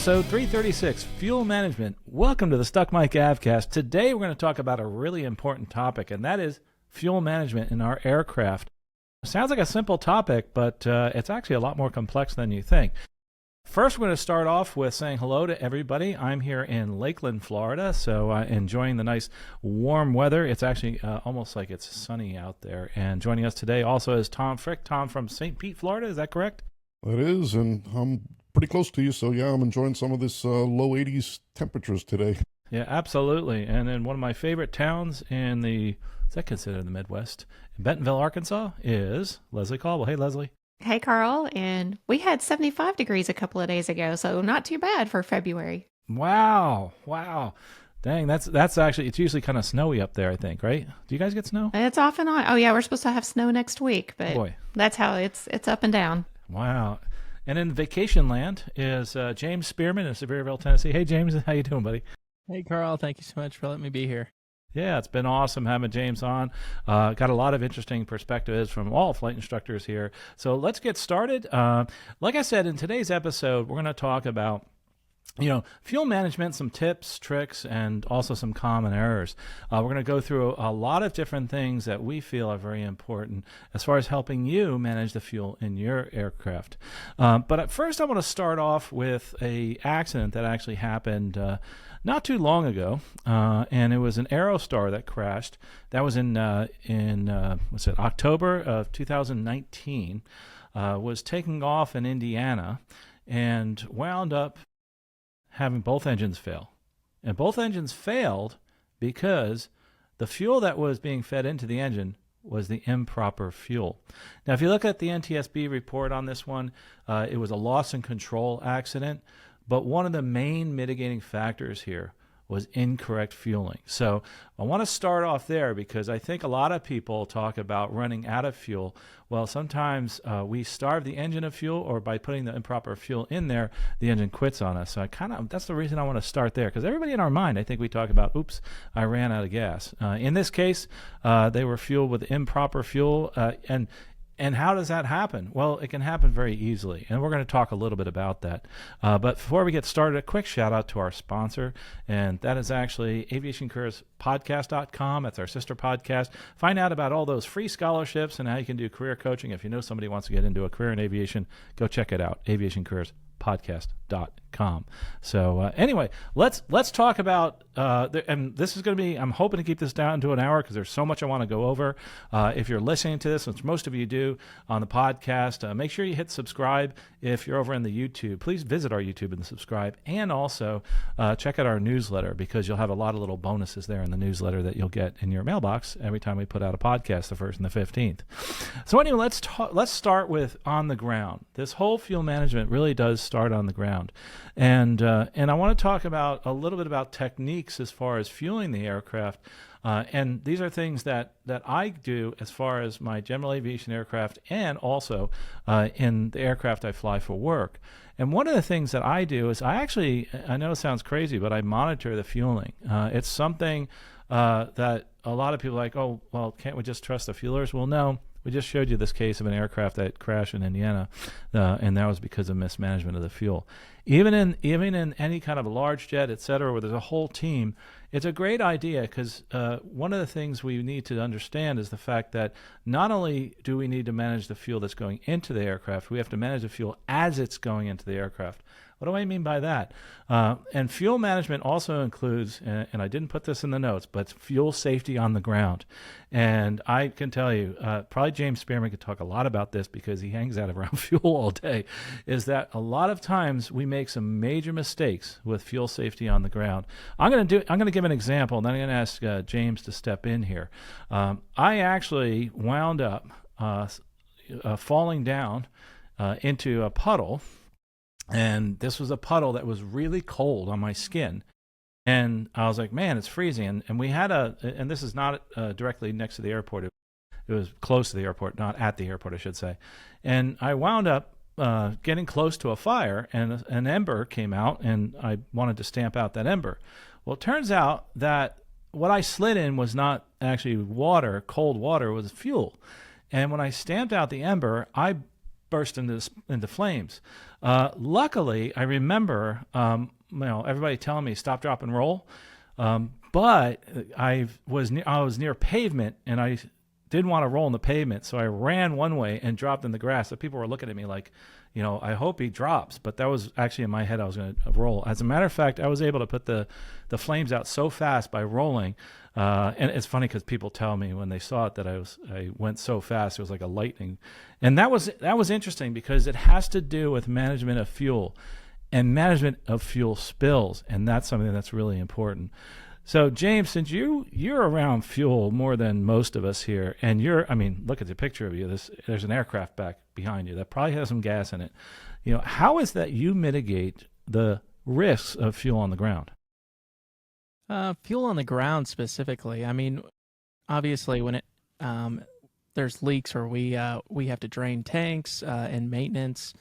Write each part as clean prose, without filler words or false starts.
Episode 336, Fuel Management. Welcome to the Stuck Mic AvCast. Today we're going to talk about a really important topic, and that is fuel management in our aircraft. It sounds like a simple topic, but it's actually a lot more complex than you think. First, we're going to start off with saying hello to everybody. I'm here in Lakeland, Florida, so enjoying the nice warm weather. It's actually almost like it's sunny out there. And joining us today also is Tom Frick. Tom from St. Pete, Florida. Is that correct? It is, and I'm pretty close to you, so yeah, I'm enjoying some of this low 80s temperatures today. Yeah, absolutely. And in one of my favorite towns in the, is that considered the Midwest? In Bentonville, Arkansas, is Leslie Caldwell. Hey, Leslie. Hey, Carl, and we had 75 degrees a couple of days ago, so not too bad for February. Wow. Dang, that's actually, it's usually kind of snowy up there, I think, right? Do you guys get snow? It's off and on. Oh, yeah, we're supposed to have snow next week, but Boy. That's how it's up and down. Wow. And in vacation land is James Spearman in Sevierville, Tennessee. Hey, James, how you doing, buddy? Hey, Carl. Thank you so much for letting me be here. Yeah, it's been awesome having James on. Got a lot of interesting perspectives from all flight instructors here. So let's get started. Like I said, in today's episode, we're going to talk about fuel management, some tips, tricks, and also some common errors. We're going to go through a lot of different things that we feel are very important as far as helping you manage the fuel in your aircraft. But at first, I want to start off with an accident that actually happened not too long ago, and it was an Aerostar that crashed. That was in October of 2019. Was taking off in Indiana and wound up having both engines fail. And both engines failed because the fuel that was being fed into the engine was the improper fuel. Now, if you look at the NTSB report on this one, it was a loss in control accident, but one of the main mitigating factors here was incorrect fueling. So I want to start off there because I think a lot of people talk about running out of fuel. Well, sometimes we starve the engine of fuel, or by putting the improper fuel in there, the engine quits on us. So that's the reason I want to start there, because everybody in our mind, I think we talk about, oops, I ran out of gas. In this case, they were fueled with improper fuel, and how does that happen? Well, it can happen very easily, and we're going to talk a little bit about that. But before we get started, a quick shout out to our sponsor, and that is actually aviationcareerspodcast.com. That's our sister podcast. Find out about all those free scholarships and how you can do career coaching. If you know somebody wants to get into a career in aviation, go check it out, aviationcareerspodcast.com. So anyway, let's talk about, and this is going to be, I'm hoping to keep this down to an hour because there's so much I want to go over. If you're listening to this, which most of you do on the podcast, make sure you hit subscribe. If you're over in the YouTube, please visit our YouTube and subscribe, and also check out our newsletter, because you'll have a lot of little bonuses there in the newsletter that you'll get in your mailbox every time we put out a podcast, the 1st and the 15th. So anyway, let's start with on the ground. This whole fuel management really does start on the ground. And I want to talk about a little bit about techniques as far as fueling the aircraft. And these are things that I do as far as my general aviation aircraft, and also in the aircraft I fly for work. And one of the things that I do is I know it sounds crazy, but I monitor the fueling. It's something that a lot of people are like, oh, well, can't we just trust the fuelers? Well, no. We just showed you this case of an aircraft that crashed in Indiana, and that was because of mismanagement of the fuel. Even in any kind of a large jet, et cetera, where there's a whole team, it's a great idea, because one of the things we need to understand is the fact that not only do we need to manage the fuel that's going into the aircraft, we have to manage the fuel as it's going into the aircraft. What do I mean by that? And fuel management also includes, and I didn't put this in the notes, but fuel safety on the ground. And I can tell you, probably James Spearman could talk a lot about this because he hangs out around fuel all day, is that a lot of times we make some major mistakes with fuel safety on the ground. I'm going to give an example, and then I'm going to ask James to step in here. I actually wound up falling down into a puddle. And this was a puddle that was really cold on my skin. And I was like, man, it's freezing. And we had and this is not directly next to the airport. It was close to the airport, not at the airport, I should say. And I wound up getting close to a fire, and an ember came out, and I wanted to stamp out that ember. Well, it turns out that what I slid in was not actually water, cold water, it was fuel. And when I stamped out the ember, I burst into flames. Luckily, I remember everybody telling me stop, drop, and roll. But I was near pavement, and I didn't want to roll in the pavement, so I ran one way and dropped in the grass. So people were looking at me like, I hope he drops. But that was actually in my head. I was going to roll. As a matter of fact, I was able to put the flames out so fast by rolling. And it's funny because people tell me when they saw it that I went so fast, it was like a lightning. And that was interesting because it has to do with management of fuel and management of fuel spills, and that's something that's really important. So James, since you're around fuel more than most of us here, and look at the picture of you. There's an aircraft back behind you that probably has some gas in it. How is that you mitigate the risks of fuel on the ground? Fuel on the ground specifically. Obviously, when there's leaks or we have to drain tanks and maintenance,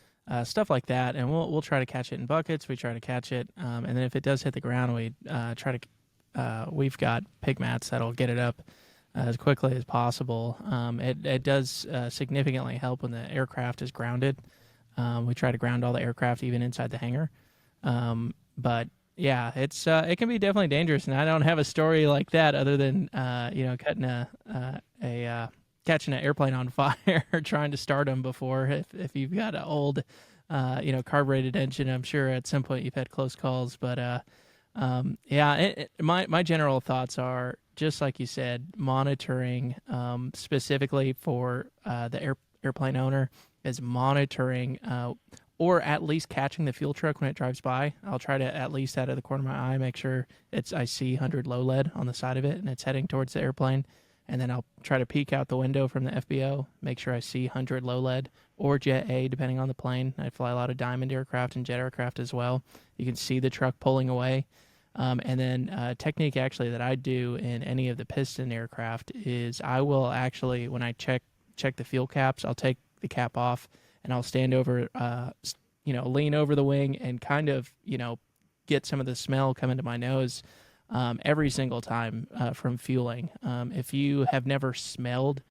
stuff like that, and we'll try to catch it in buckets. We try to catch it, and then if it does hit the ground, we try to. We've got pig mats that'll get it up as quickly as possible. It does significantly help when the aircraft is grounded. We try to ground all the aircraft even inside the hangar. But yeah, it can be definitely dangerous, and I don't have a story like that other than catching an airplane on fire trying to start them before. If you've got an old carbureted engine, I'm sure at some point you've had close calls. But my general thoughts are just like you said, monitoring specifically for the airplane owner is monitoring or at least catching the fuel truck when it drives by. I'll try to at least out of the corner of my eye make sure I see 100 low lead on the side of it and it's heading towards the airplane. And then I'll try to peek out the window from the FBO, make sure I see 100 low lead or Jet A, depending on the plane. I fly a lot of Diamond aircraft and jet aircraft as well. You can see the truck pulling away. And then technique actually that I do in any of the piston aircraft is I will actually, when I check the fuel caps, I'll take the cap off and I'll stand over, lean over the wing and kind of, get some of the smell come into my nose every single time from fueling. If you have never smelled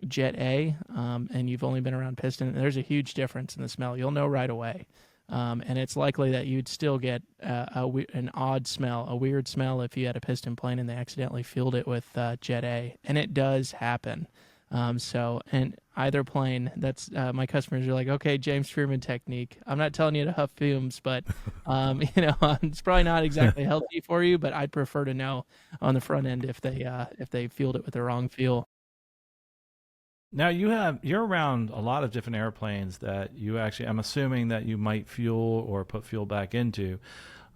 Jet A and you've only been around piston, there's a huge difference in the smell. You'll know right away. And it's likely that you'd still get an odd smell, a weird smell if you had a piston plane and they accidentally fueled it with Jet A. And it does happen. And either plane, that's my customers are like, okay, James Freeman technique. I'm not telling you to huff fumes, but it's probably not exactly healthy for you. But I'd prefer to know on the front end if they fueled it with the wrong fuel. Now you're around a lot of different airplanes that you actually, I'm assuming that you might fuel or put fuel back into.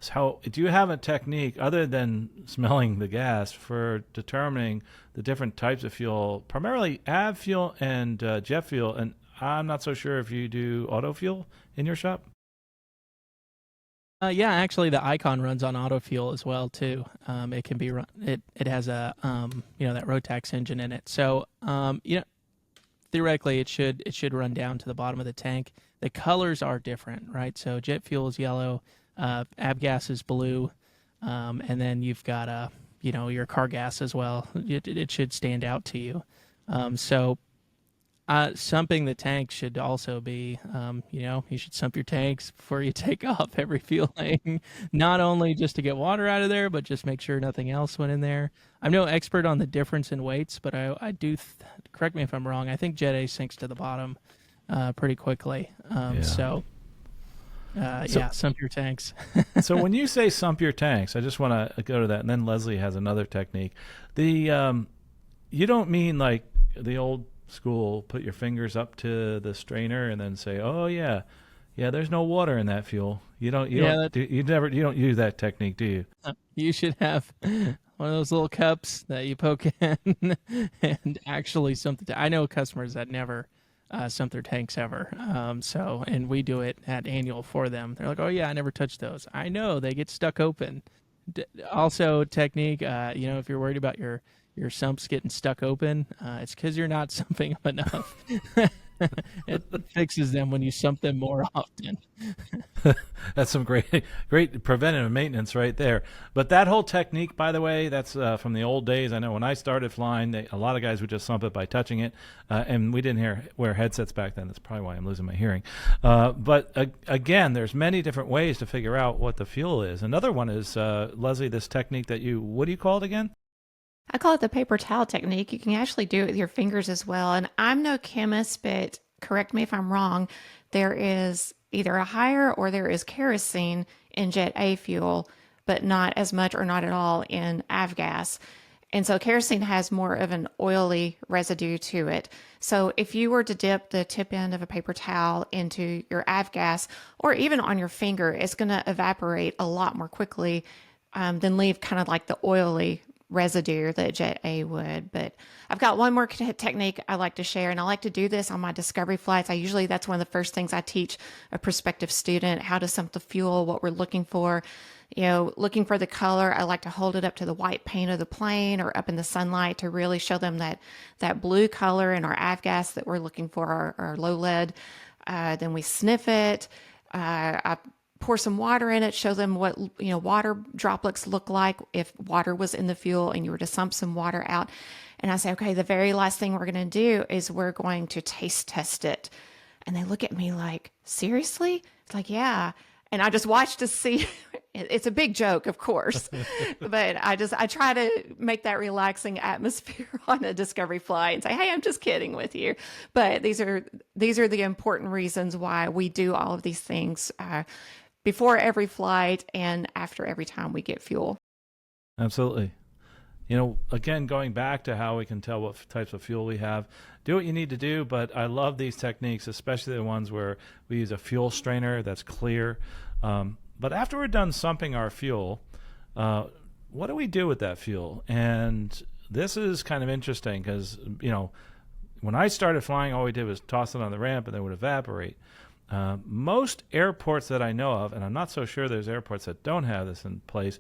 So do you have a technique other than smelling the gas for determining the different types of fuel, primarily Av fuel and jet fuel? And I'm not so sure if you do auto fuel in your shop. Yeah, actually, the Icon runs on auto fuel as well too. It can be run. It has a that Rotax engine in it. So theoretically, it should run down to the bottom of the tank. The colors are different, right? So jet fuel is yellow, AvGas is blue, and then you've got your car gas as well. It should stand out to you. Sumping the tank should also be, you should sump your tanks before you take off every fueling, not only just to get water out of there, but just make sure nothing else went in there. I'm no expert on the difference in weights, but I do, correct me if I'm wrong, I think Jet A sinks to the bottom pretty quickly. Sump your tanks. So when you say sump your tanks, I just want to go to that, and then Leslie has another technique. You don't mean like the old school, put your fingers up to the strainer and then say, "Oh yeah, there's no water in that fuel." You don't use that technique, do you? You should have one of those little cups that you poke in and actually something. I know customers that never sump their tanks ever. And we do it at annual for them. They're like, "Oh yeah, I never touched those." I know they get stuck open. Also, technique. If you're worried about your sumps getting stuck open, it's because you're not sumping them enough. It fixes them when you sump them more often. That's some great preventative maintenance right there. But that whole technique, by the way, that's from the old days. I know when I started flying, a lot of guys would just sump it by touching it, and we didn't wear headsets back then. That's probably why I'm losing my hearing. But again, there's many different ways to figure out what the fuel is. Another one is, Leslie, this technique that what do you call it again? I call it the paper towel technique. You can actually do it with your fingers as well. And I'm no chemist, but correct me if I'm wrong. There is either a higher or there is kerosene in Jet A fuel, but not as much or not at all in AvGas. And so kerosene has more of an oily residue to it. So if you were to dip the tip end of a paper towel into your AvGas or even on your finger, it's going to evaporate a lot more quickly than leave kind of like the oily residue that Jet A would. But I've got one more technique I like to share, and I like to do this on my discovery flights. That's one of the first things I teach a prospective student, how to sump the fuel, what we're looking for. Looking for the color, I like to hold it up to the white paint of the plane or up in the sunlight to really show them that blue color in our AvGas that we're looking for, our low lead. Then we sniff it. I pour some water in it, show them what water droplets look like if water was in the fuel and you were to sump some water out. And I say, okay, the very last thing we're going to do is we're going to taste test it. And they look at me like, seriously? It's like, yeah. And I just watch to see. It's a big joke, of course, but I try to make that relaxing atmosphere on a discovery flight and say, hey, I'm just kidding with you. But these are the important reasons why we do all of these things before every flight and after every time we get fuel. Absolutely. Again, going back to how we can tell what types of fuel we have, do what you need to do. But I love these techniques, especially the ones where we use a fuel strainer that's clear. But after we're done sumping our fuel, what do we do with that fuel? And this is kind of interesting because, when I started flying, all we did was toss it on the ramp and then it would evaporate. Most airports that I know of, and I'm not so sure there's airports that don't have this in place,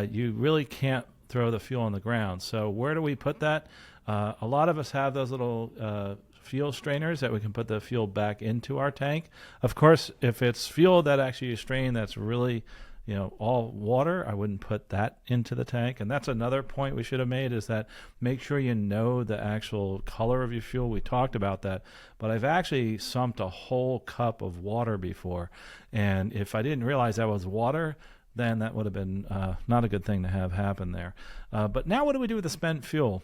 you really can't throw the fuel on the ground. So where do we put that? A lot of us have those little fuel strainers that we can put the fuel back into our tank. Of course, if it's fuel that actually you strain that's really all water, I wouldn't put that into the tank. And that's another point we should have made, is that make sure you know the actual color of your fuel. We talked about that, but I've actually sumped a whole cup of water before. And if I didn't realize that was water, then that would have been not a good thing to have happen there. But now what do we do with the spent fuel?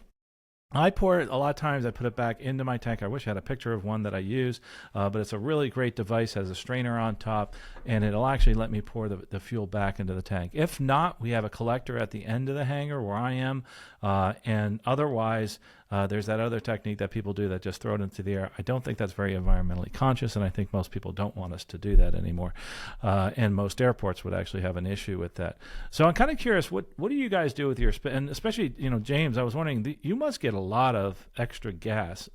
I pour it, a lot of times I put it back into my tank. I wish I had a picture of one that I use, but it's a really great device, has a strainer on top, and it'll actually let me pour the fuel back into the tank. If not, we have a collector at the end of the hangar where I am, and otherwise, there's that other technique that people do that just throw it into the air. I don't think that's very environmentally conscious, and I think most people don't want us to do that anymore. And most airports would actually have an issue with that. So I'm kind of curious, what do you guys do with your, and especially, James, I was wondering, you must get a lot of extra gas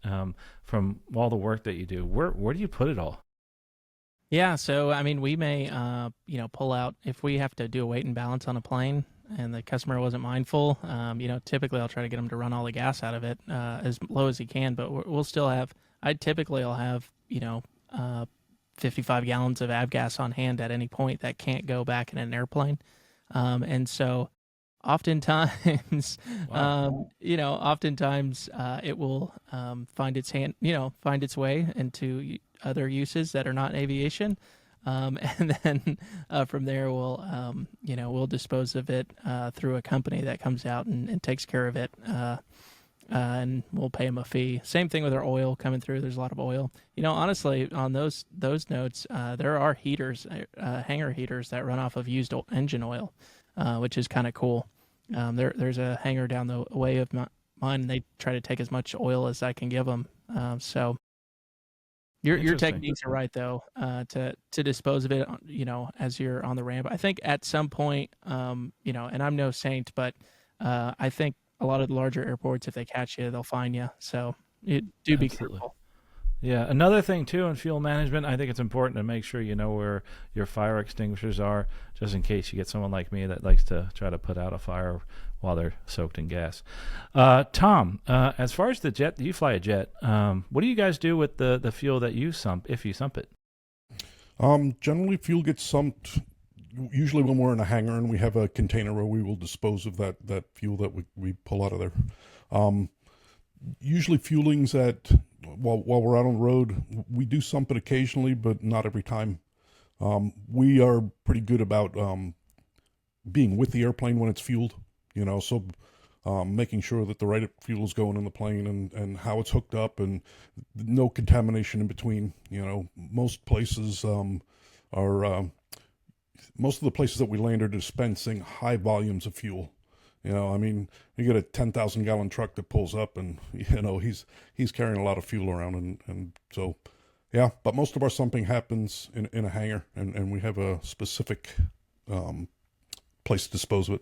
from all the work that you do. Where do you put it all? Yeah, so we may pull out if we have to do a weight and balance on a plane and the customer wasn't mindful. Typically I'll try to get them to run all the gas out of it as low as he can, but we'll still have. I'll have 55 gallons of AvGas on hand at any point that can't go back in an airplane, and so oftentimes, Wow. it will find its way into other uses that are not aviation. And then from there, we'll dispose of it through a company that comes out and takes care of it, and we'll pay them a fee. Same thing with our oil coming through. There's a lot of oil. Honestly, on those notes, there are heaters, hangar heaters that run off of used engine oil, which is kind of cool. There's a hangar down the way of mine, and they try to take as much oil as I can give them. So. Your techniques are right though, to dispose of it, as you're on the ramp. I think at some point, and I'm no saint, but I think a lot of the larger airports, if they catch you, they'll fine you. So be careful. Yeah, another thing too in fuel management, I think it's important to make sure you know where your fire extinguishers are, just in case you get someone like me that likes to try to put out a fire while they're soaked in gas. Tom, as far as the jet, you fly a jet. What do you guys do with the fuel that you sump, if you sump it? Generally, fuel gets sumped. Usually, when we're in a hangar and we have a container where we will dispose of that fuel that we pull out of there. Usually, fueling's at while we're out on the road. We do sump it occasionally, but not every time. We are pretty good about being with the airplane when it's fueled. So making sure that the right fuel is going in the plane and how it's hooked up and no contamination in between. Most places most of the places that we land are dispensing high volumes of fuel. You get a 10,000 gallon truck that pulls up and, he's carrying a lot of fuel around. And so, yeah, but most of our sumping happens in a hangar and we have a specific place to dispose of it.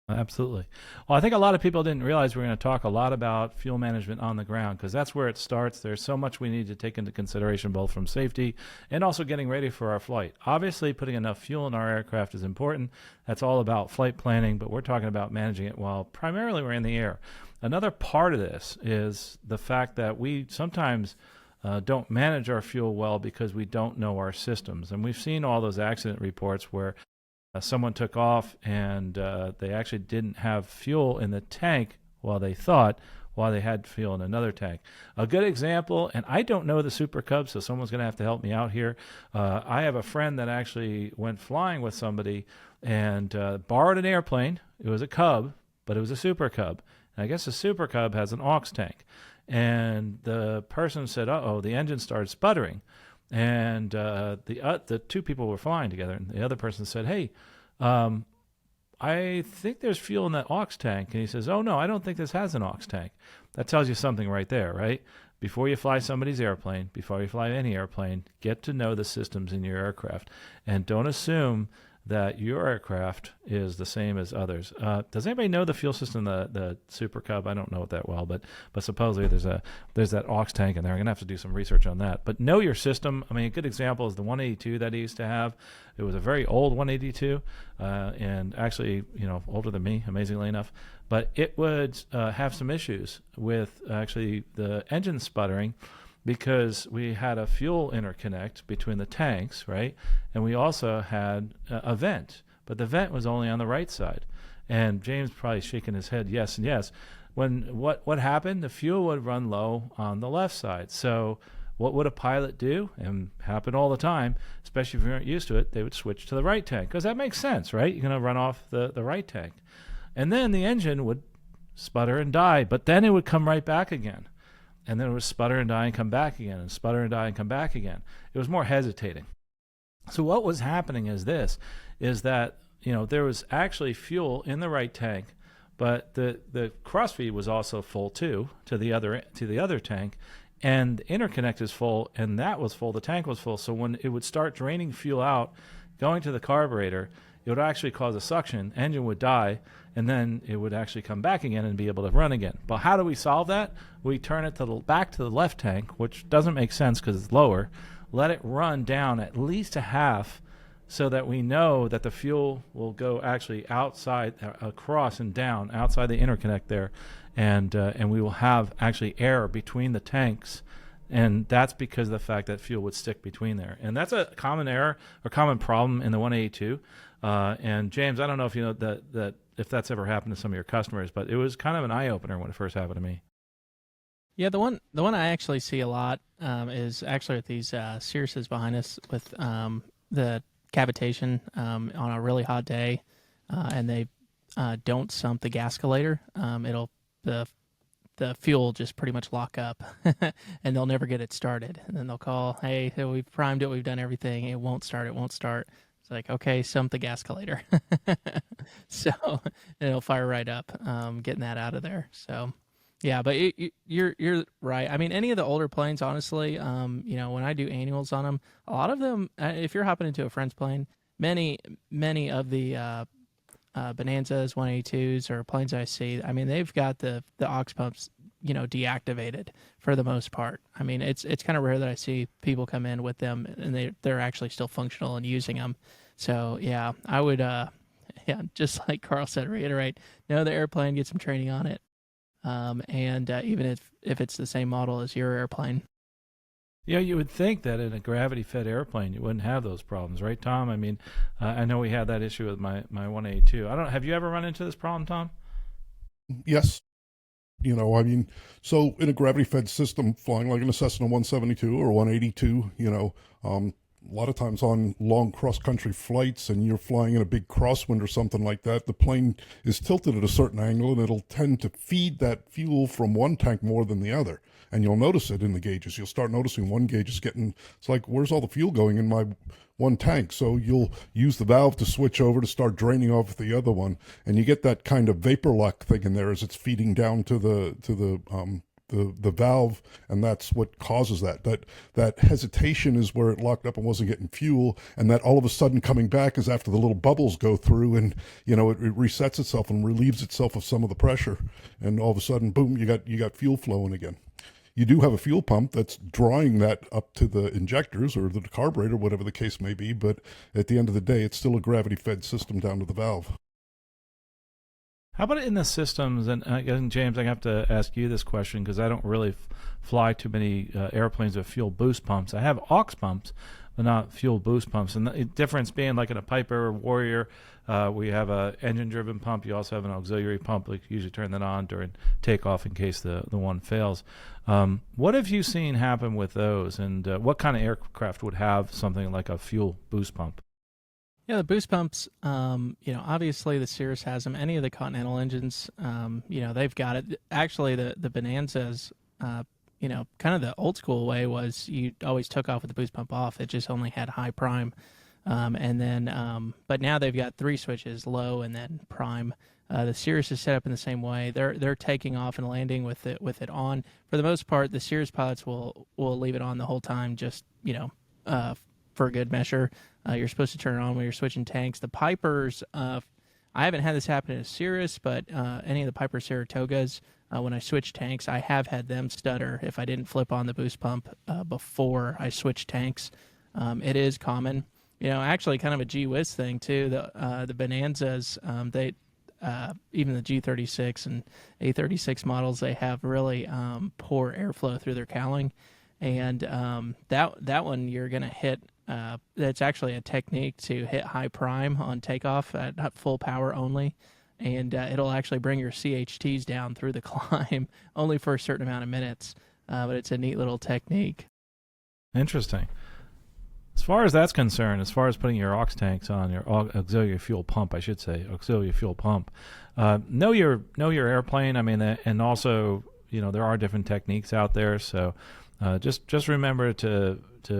Absolutely. Well, I think a lot of people didn't realize we're going to talk a lot about fuel management on the ground because that's where it starts. There's so much we need to take into consideration, both from safety and also getting ready for our flight. Obviously, putting enough fuel in our aircraft is important. That's all about flight planning, but we're talking about managing it while primarily we're in the air. Another part of this is the fact that we sometimes don't manage our fuel well because we don't know our systems. And we've seen all those accident reports where someone took off and they actually didn't have fuel in the tank while they had fuel in another tank. A good example, and I don't know the Super Cub, so someone's going to have to help me out here. I have a friend that actually went flying with somebody and borrowed an airplane. It was a Cub, but it was a Super Cub. And I guess the Super Cub has an aux tank. And the person said, uh-oh, the engine started sputtering. And the two people were flying together, and the other person said, hey, I think there's fuel in that aux tank. And he says, oh, no, I don't think this has an aux tank. That tells you something right there, right? Before you fly somebody's airplane, before you fly any airplane, get to know the systems in your aircraft. And don't assume that your aircraft is the same as others. Does anybody know the fuel system, the Super Cub? I don't know it that well, but supposedly there's that aux tank in there. I'm gonna have to do some research on that. But know your system. I mean, a good example is the 182 that he used to have. It was a very old 182, and actually, older than me, amazingly enough. But it would have some issues with actually the engine sputtering, because we had a fuel interconnect between the tanks, right? And we also had a vent, but the vent was only on the right side. And James probably shaking his head, yes and yes. What happened? The fuel would run low on the left side. So what would a pilot do? And happen all the time, especially if you aren't used to it, they would switch to the right tank, because that makes sense, right? You're going to run off the right tank. And then the engine would sputter and die, but then it would come right back again. And then it would sputter and die and come back again, and sputter and die and come back again. It was more hesitating. So what was happening is that there was actually fuel in the right tank, but the crossfeed was also full too to the other tank, and the interconnect is full, and that was full. The tank was full. So when it would start draining fuel out, going to the carburetor, it would actually cause a suction. Engine would die, and then it would actually come back again and be able to run again. But how do we solve that? We turn it back to the left tank, which doesn't make sense because it's lower. Let it run down at least a half, so that we know that the fuel will go actually outside, across and down outside the interconnect there, and we will have actually air between the tanks. And that's because of the fact that fuel would stick between there. And that's a common error or common problem in the 182. And James, I don't know if you know that if that's ever happened to some of your customers, but it was kind of an eye opener when it first happened to me. Yeah, the one I actually see a lot is actually with these Cirruses behind us with the cavitation on a really hot day, and they don't sump the gascolator. The fuel will just pretty much lock up, and they'll never get it started. And then they'll call, hey, we've primed it, we've done everything, it won't start. It's like, okay, sump the gascolator. So it'll fire right up, getting that out of there. So yeah, but you're right. I mean, any of the older planes, honestly, when I do annuals on them, a lot of them, if you're hopping into a friend's plane, many of the Bonanzas, 182s, or planes I see, I mean, they've got the aux pumps, deactivated for the most part. I mean, it's kind of rare that I see people come in with them and they're actually still functional and using them. So yeah, I would, just like Carl said, reiterate, know the airplane, get some training on it. And even if it's the same model as your airplane. Yeah, you would think that in a gravity-fed airplane you wouldn't have those problems, right, Tom? I mean, I know we had that issue with my 182. I don't. Have you ever run into this problem, Tom? Yes. I mean, so in a gravity-fed system, flying like in a Cessna 172 or 182, a lot of times on long cross-country flights and you're flying in a big crosswind or something like that, the plane is tilted at a certain angle and it'll tend to feed that fuel from one tank more than the other. And you'll notice it in the gauges. You'll start noticing one gauge is it's like, where's all the fuel going in my one tank? So you'll use the valve to switch over to start draining off the other one. And you get that kind of vapor lock thing in there as it's feeding down to the valve, and that's what causes that. That hesitation is where it locked up and wasn't getting fuel, and that all of a sudden coming back is after the little bubbles go through, and it resets itself and relieves itself of some of the pressure, and all of a sudden, boom, you got fuel flowing again. You do have a fuel pump that's drawing that up to the injectors or the carburetor, whatever the case may be, but at the end of the day, it's still a gravity-fed system down to the valve. How about in the systems? And again, James, I have to ask you this question because I don't really fly too many airplanes with fuel boost pumps. I have aux pumps, but not fuel boost pumps. And the difference being, like in a Piper or Warrior, we have a engine-driven pump. You also have an auxiliary pump. We usually turn that on during takeoff in case the one fails. What have you seen happen with those? And what kind of aircraft would have something like a fuel boost pump? Yeah, the boost pumps, obviously the Cirrus has them. Any of the Continental engines, they've got it. Actually, the Bonanzas, kind of the old school way was you always took off with the boost pump off. It just only had high prime. But now they've got 3 switches, low and then prime. The Cirrus is set up in the same way. They're taking off and landing with it on. For the most part, the Cirrus pilots will leave it on the whole time, just for good measure. You're supposed to turn it on when you're switching tanks. The Pipers, I haven't had this happen in a Cirrus, but any of the Piper Saratogas, when I switch tanks, I have had them stutter if I didn't flip on the boost pump before I switch tanks. It is common. Actually kind of a gee whiz thing too. The Bonanzas, they even the G36 and A36 models, they have really poor airflow through their cowling, and that one you're gonna hit. That's actually a technique to hit high prime on takeoff at full power only, and it'll actually bring your CHTs down through the climb only for a certain amount of minutes. But it's a neat little technique. Interesting. As far as that's concerned, as far as putting your aux tanks on, your auxiliary fuel pump, I should say, auxiliary fuel pump, know your airplane. I mean, and also, there are different techniques out there. So just remember to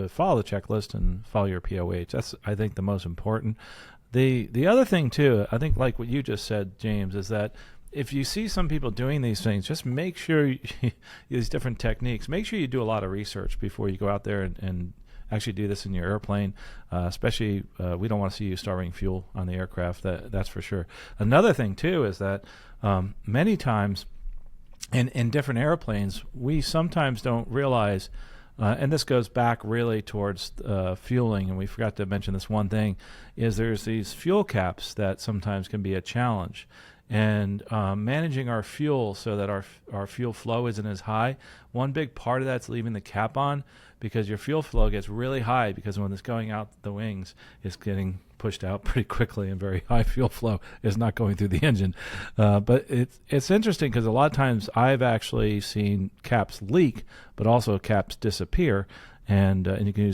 follow the checklist and follow your POH. That's, I think, the most important. The other thing, too, I think like what you just said, James, is that if you see some people doing these things, just make sure these different techniques, make sure you do a lot of research before you go out there and actually do this in your airplane. Especially, we don't want to see you starving fuel on the aircraft, that's for sure. Another thing, too, is that many times in different airplanes, we sometimes don't realize, and this goes back really towards fueling, and we forgot to mention this one thing, is there's these fuel caps that sometimes can be a challenge. And managing our fuel so that our fuel flow isn't as high, one big part of that's leaving the cap on, because your fuel flow gets really high because when it's going out the wings, it's getting pushed out pretty quickly, and very high fuel flow is not going through the engine. But it's interesting because a lot of times I've actually seen caps leak, but also caps disappear, and you can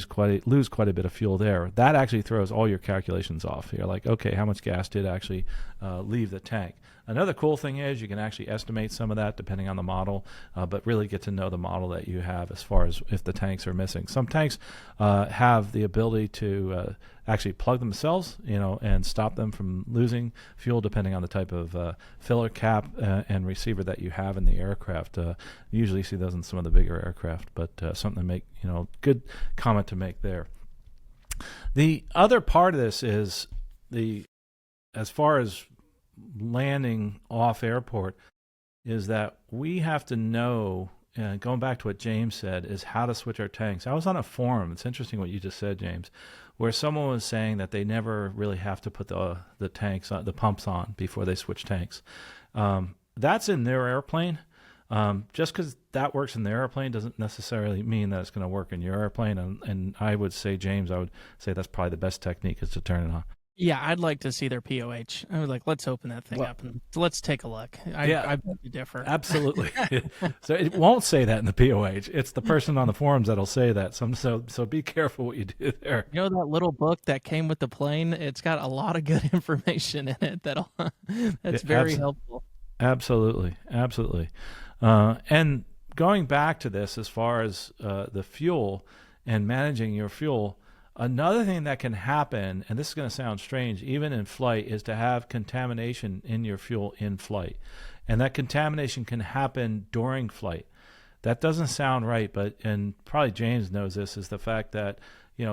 lose quite a bit of fuel there. That actually throws all your calculations off. You're like, okay, how much gas did actually leave the tank? Another cool thing is you can actually estimate some of that depending on the model, but really get to know the model that you have as far as if the tanks are missing. Some tanks have the ability to actually plug themselves, and stop them from losing fuel depending on the type of filler cap and receiver that you have in the aircraft. You usually see those in some of the bigger aircraft, but something to make, good comment to make there. The other part of this is as far as landing off airport, is that we have to know, going back to what James said, is how to switch our tanks. I was on a forum, it's interesting what you just said, James, where someone was saying that they never really have to put the tanks on, the pumps on before they switch tanks. That's in their airplane. Just because that works in the airplane doesn't necessarily mean that it's going to work in your airplane. And I would say, James, I would say that's probably the best technique is to turn it on. Yeah, I'd like to see their POH. I was like, let's open that thing up and let's take a look. I beg to differ. Absolutely. So it won't say that in the POH. It's the person on the forums that'll say that. So be careful what you do there. You know that little book that came with the plane? It's got a lot of good information in it that's very helpful. Absolutely. And going back to this, as far as the fuel and managing your fuel, another thing that can happen, and this is going to sound strange, even in flight, is to have contamination in your fuel in flight. And that contamination can happen during flight. That doesn't sound right, but, and probably James knows this, is the fact that,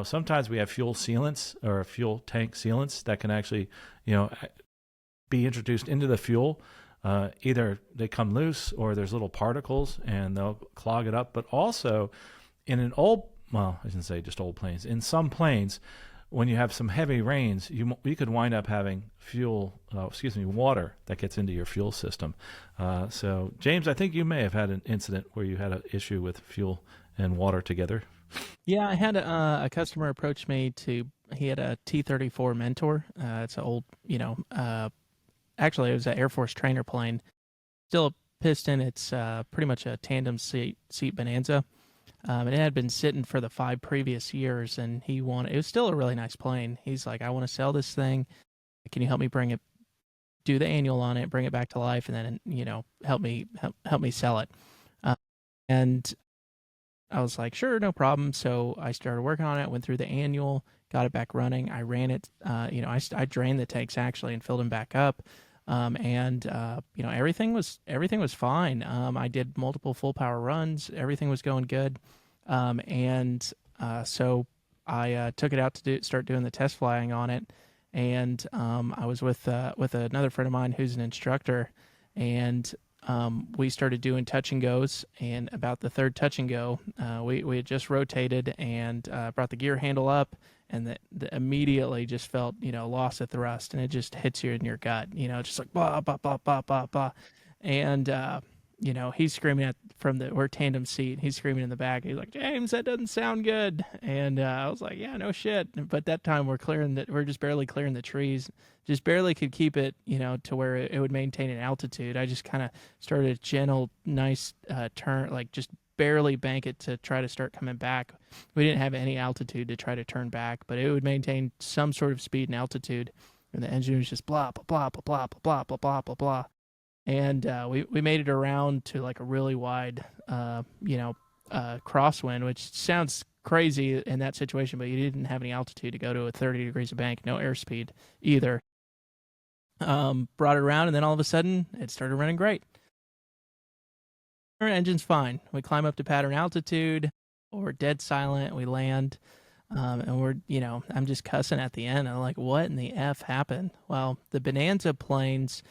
sometimes we have fuel sealants or fuel tank sealants that can actually, be introduced into the fuel. Either they come loose or there's little particles and they'll clog it up. But also in I shouldn't say just old planes. In some planes, when you have some heavy rains, you could wind up having water that gets into your fuel system. So, James, I think you may have had an incident where you had an issue with fuel and water together. Yeah, I had a customer approach me he had a T-34 Mentor. It's an old, actually it was an Air Force trainer plane. Still a piston. It's pretty much a tandem seat Bonanza. And it had been sitting for the 5 previous years, and it was still a really nice plane. He's like, I want to sell this thing. Can you help me do the annual on it, bring it back to life, and then, help me sell it. And I was like, sure, no problem. So I started working on it, went through the annual, got it back running. I ran it, I drained the tanks actually and filled them back up. Everything was fine. I did multiple full power runs. Everything was going good. So I took it out to start doing the test flying on it. And I was with another friend of mine who's an instructor, and we started doing touch and goes. And about the third touch and go, we had just rotated and brought the gear handle up, and the immediately just felt, loss of thrust, and it just hits you in your gut, just like blah, blah, blah, blah, blah, blah. And, he's screaming we're tandem seat. He's screaming in the back. He's like, James, that doesn't sound good. And I was like, yeah, no shit. But that time we're just barely clearing the trees, just barely could keep it, to where it would maintain an altitude. I just kind of started a gentle, nice turn, like just barely bank it to try to start coming back. We didn't have any altitude to try to turn back, but it would maintain some sort of speed and altitude. And the engine was just blah, blah, blah, blah, blah, blah, blah, blah, blah, blah. And we made it around to like a really wide, crosswind, which sounds crazy in that situation, but you didn't have any altitude to go to 30 degrees of bank, no airspeed either. Brought it around, and then all of a sudden, it started running great. Our engine's fine. We climb up to pattern altitude, or dead silent. We land, and we're, I'm just cussing at the end. I'm like, what in the F happened? Well, the Bonanza planes,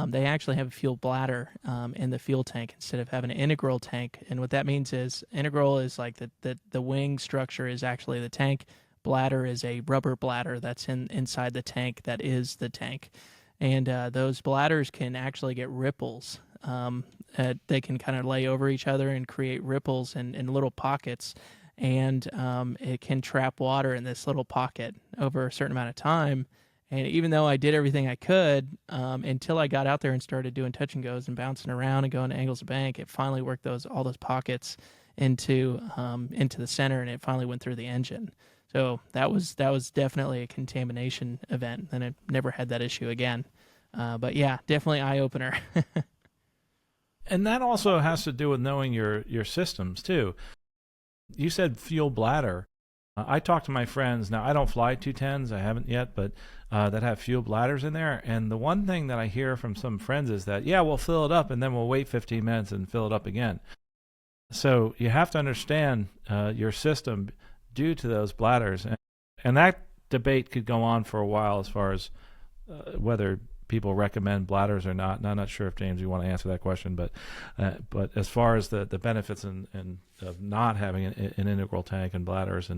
they actually have a fuel bladder in the fuel tank instead of having an integral tank. And what that means is integral is like the wing structure is actually the tank. Bladder is a rubber bladder that's inside the tank that is the tank. And those bladders can actually get ripples. They can kind of lay over each other and create ripples in little pockets. And it can trap water in this little pocket over a certain amount of time. And even though I did everything I could, until I got out there and started doing touch and goes and bouncing around and going to angles of bank, it finally worked all those pockets into the center, and it finally went through the engine. So that was definitely a contamination event, and I never had that issue again. But yeah, definitely eye opener. And that also has to do with knowing your systems too. You said fuel bladder. I talk to my friends now. I don't fly 210s. I haven't yet, but that have fuel bladders in there. And the one thing that I hear from some friends is that, yeah, we'll fill it up and then we'll wait 15 minutes and fill it up again. So you have to understand your system due to those bladders. And that debate could go on for a while as far as whether people recommend bladders or not. And I'm not sure if, James, you want to answer that question, but as far as the benefits of not having an integral tank and bladders,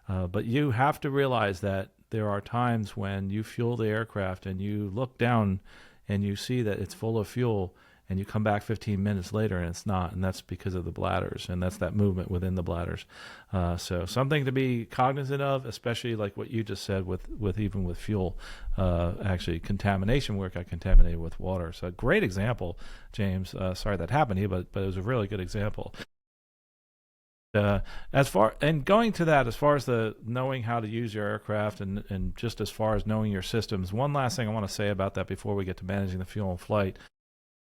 but you have to realize that there are times when you fuel the aircraft and you look down and you see that it's full of fuel, and you come back 15 minutes later and it's not, and that's because of the bladders, and that's that movement within the bladders. So something to be cognizant of, especially like what you just said with even with fuel. Actually, contamination work got contaminated with water. So a great example, James. Sorry that happened to you, but it was a really good example. As far as the knowing how to use your aircraft and just as far as knowing your systems, one last thing I want to say about that before we get to managing the fuel in flight.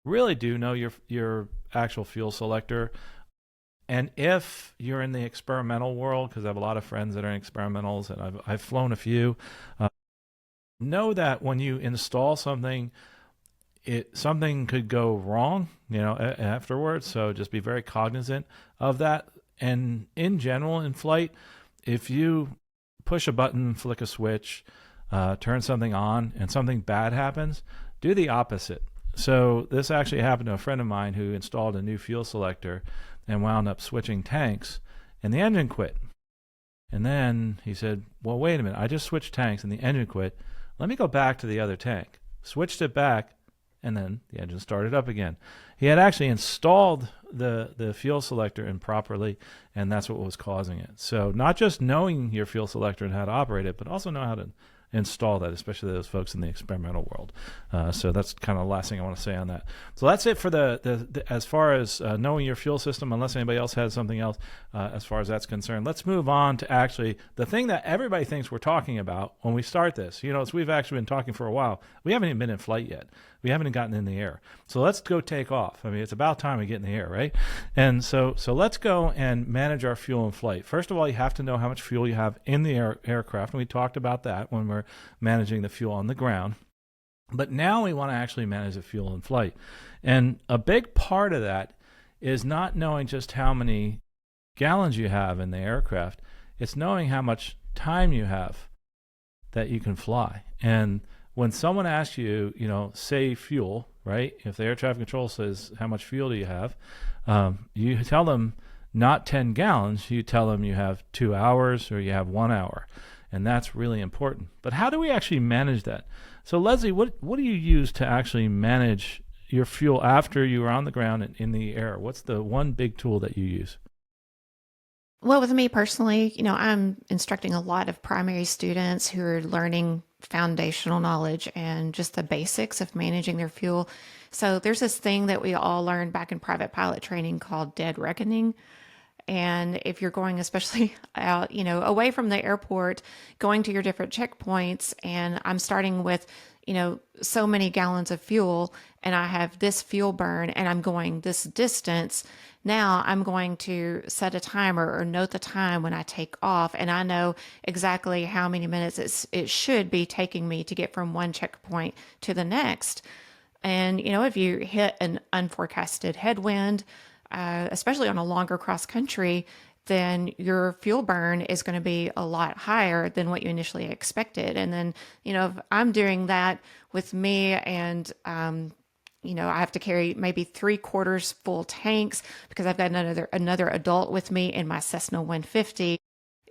Really do know your actual fuel selector. And if you're in the experimental world, because I have a lot of friends that are in experimentals and I've flown a few, know that when you install something, something could go wrong, afterwards. So just be very cognizant of that. And in general, in flight, if you push a button, flick a switch, turn something on, and something bad happens, do the opposite. So this actually happened to a friend of mine who installed a new fuel selector and wound up switching tanks, and the engine quit. And then he said, well, wait a minute, I just switched tanks and the engine quit. Let me go back to the other tank. Switched it back, and then the engine started up again. He had actually installed the fuel selector improperly, and that's what was causing it. So not just knowing your fuel selector and how to operate it, but also know how to install that, especially those folks in the experimental world. So that's kind of the last thing I want to say on that. So that's it for the as far as knowing your fuel system, unless anybody else has something else as far as that's concerned. Let's move on to actually the thing that everybody thinks we're talking about when we start this. We've actually been talking for a while. We haven't even been in flight yet. We haven't even gotten in the air. So let's go take off. I mean, it's about time we get in the air, right? And so let's go and manage our fuel in flight. First of all, you have to know how much fuel you have in the aircraft. And we talked about that when we're managing the fuel on the ground. But now we want to actually manage the fuel in flight. And a big part of that is not knowing just how many gallons you have in the aircraft. It's knowing how much time you have that you can fly. And when someone asks you, say fuel, right? If the air traffic control says, how much fuel do you have? You tell them not 10 gallons. You tell them you have 2 hours or you have 1 hour. And that's really important. But how do we actually manage that? So Leslie, what do you use to actually manage your fuel after you are on the ground and in the air? What's the one big tool that you use? Well, with me personally, I'm instructing a lot of primary students who are learning foundational knowledge and just the basics of managing their fuel. So there's this thing that we all learned back in private pilot training called dead reckoning. And if you're going, especially out, away from the airport, going to your different checkpoints, and I'm starting with, so many gallons of fuel, and I have this fuel burn, and I'm going this distance. Now I'm going to set a timer or note the time when I take off, and I know exactly how many minutes it should be taking me to get from one checkpoint to the next. And, if you hit an unforecasted headwind, especially on a longer cross country, then your fuel burn is going to be a lot higher than what you initially expected. And then, if I'm doing that with me and, I have to carry maybe 3/4 full tanks because I've got another adult with me in my Cessna 150,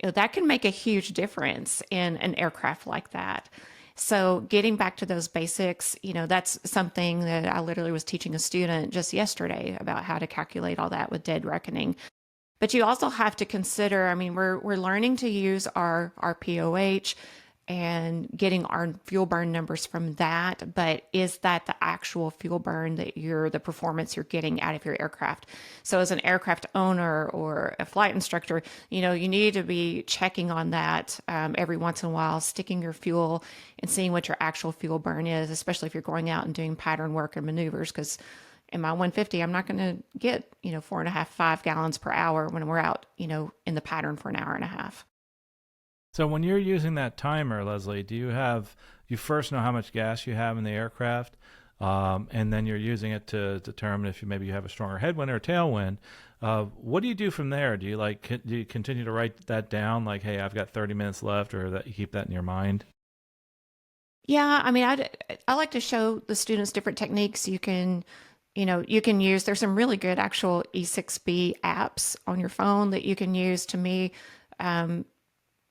that can make a huge difference in an aircraft like that. So getting back to those basics, that's something that I literally was teaching a student just yesterday about how to calculate all that with dead reckoning. But you also have to consider, we're learning to use our POH and getting our fuel burn numbers from that, but is that the actual fuel burn that the performance you're getting out of your aircraft? So as an aircraft owner or a flight instructor, you need to be checking on that every once in a while, sticking your fuel and seeing what your actual fuel burn is, especially if you're going out and doing pattern work or maneuvers, because in my 150, I'm not going to get, 4.5, 5 gallons per hour when we're out, in the pattern for an hour and a half. So when you're using that timer, Leslie, you first know how much gas you have in the aircraft, and then you're using it to determine if maybe you have a stronger headwind or a tailwind. What do you do from there? Do you continue to write that down, like, hey, I've got 30 minutes left, or that you keep that in your mind? Yeah, I like to show the students different techniques you can use. There's some really good actual E6B apps on your phone that you can use. To me,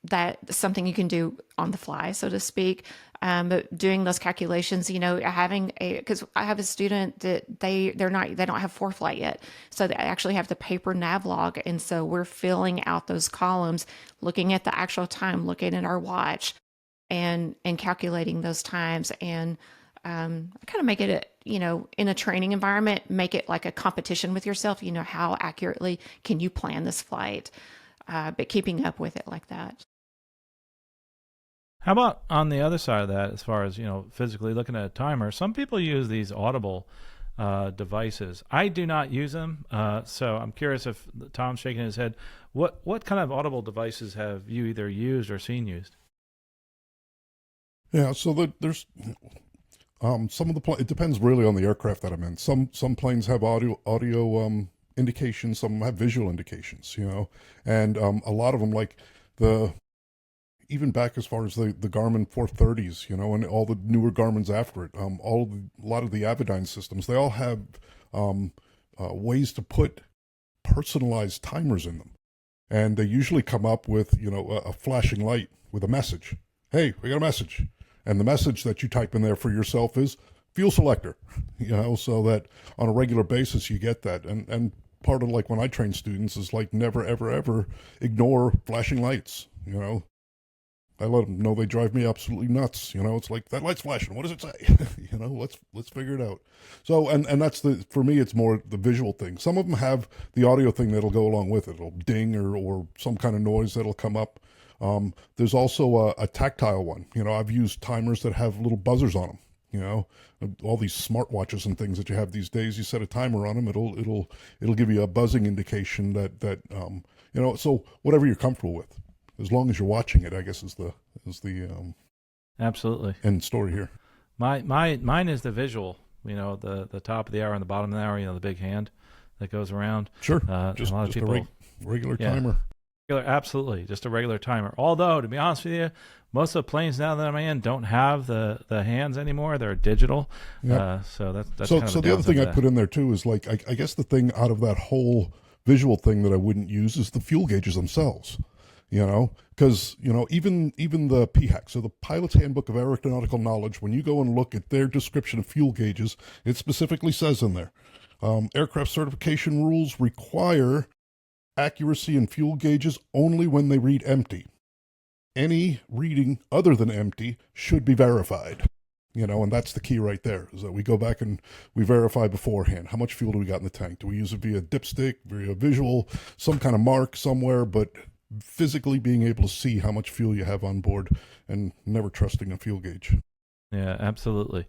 that's something you can do on the fly, so to speak. But doing those calculations, having because I have a student that they don't have ForeFlight yet, so they actually have the paper nav log, and so we're filling out those columns, looking at the actual time, looking at our watch, and calculating those times, and kind of make it in a training environment, make it like a competition with yourself. How accurately can you plan this flight, but keeping up with it like that. How about on the other side of that, as far as physically looking at a timer? Some people use these Audible devices. I do not use them, so I'm curious if Tom's shaking his head. What kind of Audible devices have you either used or seen used? Yeah, so there's some of the it depends really on the aircraft that I'm in. Some planes have audio indications, some have visual indications, and a lot of them, like even back as far as the Garmin 430s, and all the newer Garmins after it, a lot of the Avidyne systems, they all have ways to put personalized timers in them, and they usually come up with a flashing light with a message. Hey, we got a message. And the message that you type in there for yourself is fuel selector, so that on a regular basis you get that. And part of like when I train students is like never, ever, ever ignore flashing lights. I let them know they drive me absolutely nuts. It's like, that light's flashing. What does it say? Let's figure it out. So, and that's for me, it's more the visual thing. Some of them have the audio thing that'll go along with it. It'll ding or some kind of noise that'll come up. There's also a tactile one. I've used timers that have little buzzers on them. All these smartwatches and things that you have these days, you set a timer on them, it'll give you a buzzing indication that so whatever you're comfortable with, as long as you're watching it, I guess is the Absolutely end story here. Mine is the visual. The top of the hour and the bottom of the hour. The big hand that goes around. Sure, just a lot of people. A regular timer. Absolutely, just a regular timer. Although, to be honest with you, most of the planes now that I'm in don't have the hands anymore. They're digital. Yep. So that's so. Kind of So the other thing I put in there too is like I guess the thing out of that whole visual thing that I wouldn't use is the fuel gauges themselves. Because even the PHAC, so the Pilot's Handbook of Aeronautical Knowledge, when you go and look at their description of fuel gauges, it specifically says in there, aircraft certification rules require accuracy in fuel gauges only when they read empty. Any reading other than empty should be verified. And that's the key right there, is that we go back and we verify beforehand. How much fuel do we got in the tank? Do we use it via dipstick, via visual, some kind of mark somewhere, but physically being able to see how much fuel you have on board and never trusting a fuel gauge. Yeah, absolutely.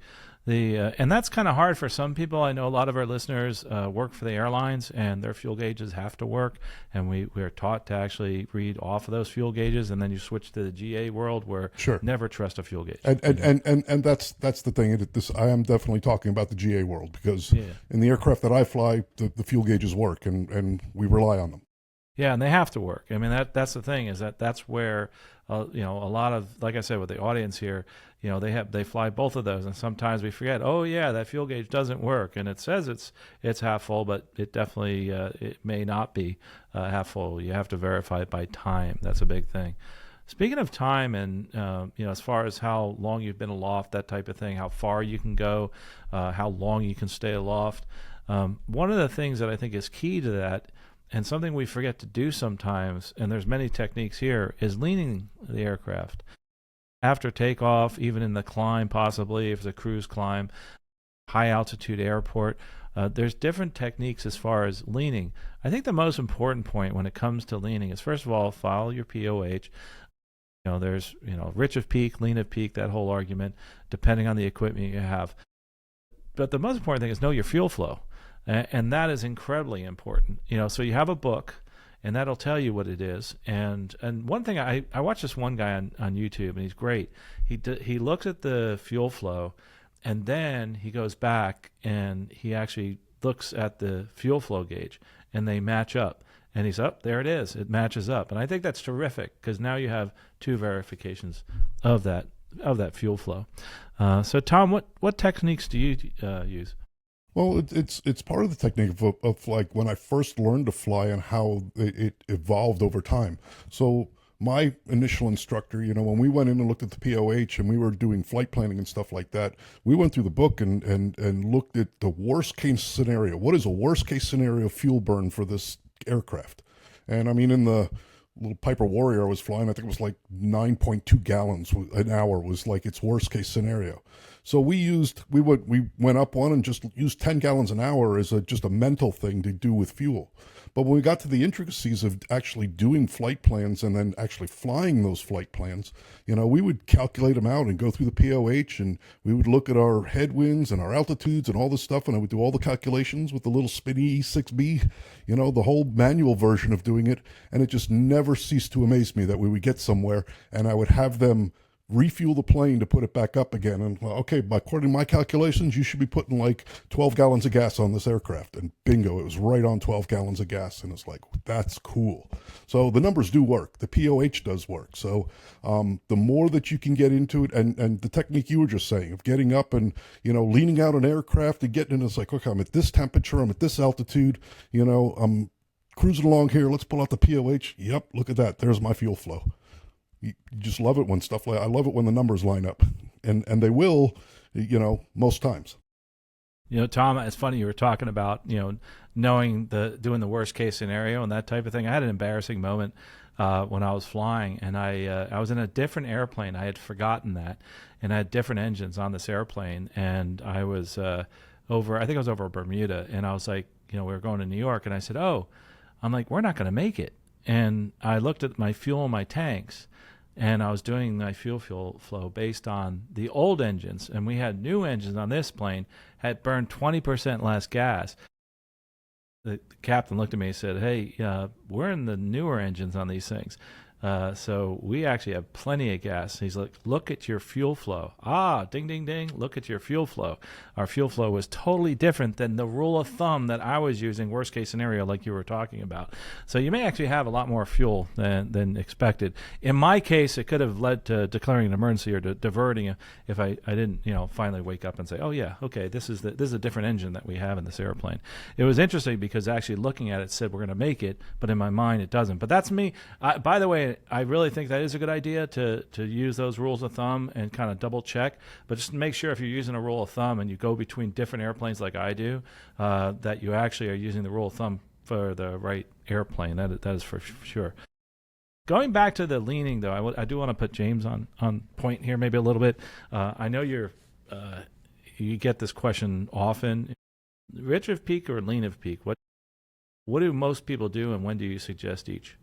And that's kind of hard for some people. I know a lot of our listeners work for the airlines, and their fuel gauges have to work. And we are taught to actually read off of those fuel gauges, and then you switch to the GA world where Sure. Never trust a fuel gauge. And that's the thing. I am definitely talking about the GA world, because in the aircraft that I fly, the fuel gauges work, and we rely on them. Yeah, and they have to work. I mean, that's the thing, is that's where a lot of, like I said, with the audience here, they fly both of those, and sometimes we forget. Oh yeah, that fuel gauge doesn't work, and it says it's half full, but it definitely it may not be half full. You have to verify it by time. That's a big thing. Speaking of time, and as far as how long you've been aloft, that type of thing, how far you can go, how long you can stay aloft. One of the things that I think is key to that, and something we forget to do sometimes, and there's many techniques here, is leaning the aircraft. After takeoff, even in the climb, possibly, if it's a cruise climb, high altitude airport, there's different techniques as far as leaning. I think the most important point when it comes to leaning is, first of all, follow your POH. There's, rich of peak, lean of peak, that whole argument, depending on the equipment you have. But the most important thing is know your fuel flow. And that is incredibly important. So you have a book, and that'll tell you what it is. And one thing, I watched this one guy on YouTube, and he's great. He looks at the fuel flow, and then he goes back and he actually looks at the fuel flow gauge, and they match up. And he's up, there it is. It matches up. And I think that's terrific, because now you have two verifications of that fuel flow. So Tom, what techniques do you use? Well, it's part of the technique of like when I first learned to fly and how it evolved over time. So my initial instructor, when we went in and looked at the POH and we were doing flight planning and stuff like that, we went through the book and looked at the worst case scenario. What is a worst case scenario fuel burn for this aircraft? And I mean, in the little Piper Warrior I was flying, I think it was like 9.2 gallons an hour was like its worst case scenario. So we went up one and just used 10 gallons an hour as just a mental thing to do with fuel. But when we got to the intricacies of actually doing flight plans and then actually flying those flight plans, we would calculate them out and go through the POH, and we would look at our headwinds and our altitudes and all this stuff, and I would do all the calculations with the little spinny E6B, the whole manual version of doing it, and it just never ceased to amaze me that we would get somewhere and I would have them refuel the plane to put it back up again. And okay, according to my calculations, you should be putting like 12 gallons of gas on this aircraft. And bingo, it was right on 12 gallons of gas. And it's like, that's cool. So the numbers do work. The POH does work. So the more that you can get into it, and the technique you were just saying of getting up and, leaning out an aircraft and getting in, it's like, okay, I'm at this temperature, I'm at this altitude, I'm cruising along here. Let's pull out the POH. Yep, look at that. There's my fuel flow. You just love it when I love it when the numbers line up, and they will, most times. Tom, it's funny you were talking about, doing the worst case scenario and that type of thing. I had an embarrassing moment when I was flying, and I was in a different airplane. I had forgotten that, and I had different engines on this airplane, and I was I think I was over Bermuda, and I was like, we were going to New York, and I said, I'm like, we're not going to make it. And I looked at my fuel in my tanks, and I was doing my fuel flow based on the old engines, and we had new engines on this plane, had burned 20% less gas. The captain looked at me and said, hey, we're in the newer engines on these things. So we actually have plenty of gas. He's like, look at your fuel flow. Ding, ding, ding. Look at your fuel flow. Our fuel flow was totally different than the rule of thumb that I was using, worst case scenario, like you were talking about. So you may actually have a lot more fuel than expected. In my case, it could have led to declaring an emergency or diverting if I didn't, finally wake up and say, oh yeah, okay, this is a different engine that we have in this airplane. It was interesting because actually looking at it said we're going to make it, but in my mind it doesn't. But that's me. By the way, I really think that is a good idea to use those rules of thumb and kind of double check, but just make sure if you're using a rule of thumb and you go between different airplanes like I do, that you actually are using the rule of thumb for the right airplane. That is for sure. Going back to the leaning, though, I do want to put James on point here maybe a little bit. I know you get this question often. Rich of peak or lean of peak? What do most people do, and when do you suggest each?